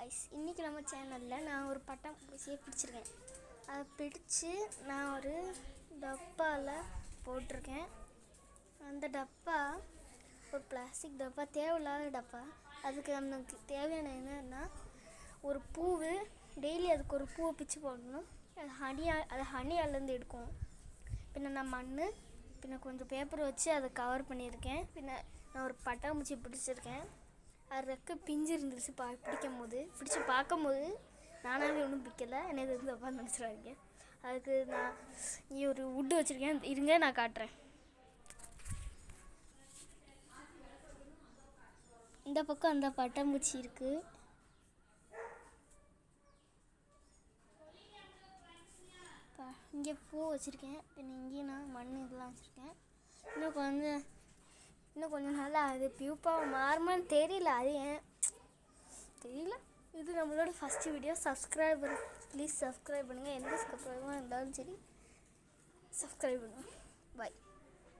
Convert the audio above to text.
Guys, இன்றைக்கி நம்ம சேனலில் நான் ஒரு பட்டாம்பூச்சியை பிடிச்சிருக்கேன். அதை பிடிச்சி நான் ஒரு டப்பாவில் போட்டிருக்கேன். அந்த டப்பா ஒரு பிளாஸ்டிக் டப்பா, தேவையில்லாத டப்பா. அதுக்கு நமக்கு தேவையான என்னன்னா ஒரு பூவு, டெய்லி அதுக்கு ஒரு பூவை பிச்சு போடணும். அது ஹனியாலேருந்து எடுக்கும். பின்ன நான் மண், பின்ன கொஞ்சம் பேப்பர் வச்சு அதை கவர் பண்ணியிருக்கேன். பின்ன நான் ஒரு பட்டாம்பூச்சி பிடிச்சிருக்கேன். அது ரெக்க பிஞ்சு இருந்துச்சு. பிடிச்சி பார்க்கும்போது நானாகவே ஒன்றும் பிடிக்கலை. என்னை இது வந்து தப்பாக நினச்சிடாதீங்க. அதுக்கு நான் இங்கே ஒரு வுட்டு வச்சுருக்கேன், இருங்க நான் காட்டுறேன். இந்த பக்கம் அந்த பட்டாம்பூச்சி இருக்குது. இங்கே பூ வச்சுருக்கேன். பின்ன இங்கேயும் நான் மண் இதெல்லாம் வச்சுருக்கேன். இன்னும் கொஞ்சம் நாள் அது பியூப்பாக மாறுமான்னு தெரியல. அது ஏன் தெரியல. இது நம்மளோட ஃபஸ்ட்டு வீடியோ. ப்ளீஸ் சப்ஸ்கிரைப் பண்ணுங்கள். எந்த சப்ஸ்கிரைபாக இருந்தாலும் சரி சப்ஸ்கிரைப் பண்ணுங்கள். பாய்.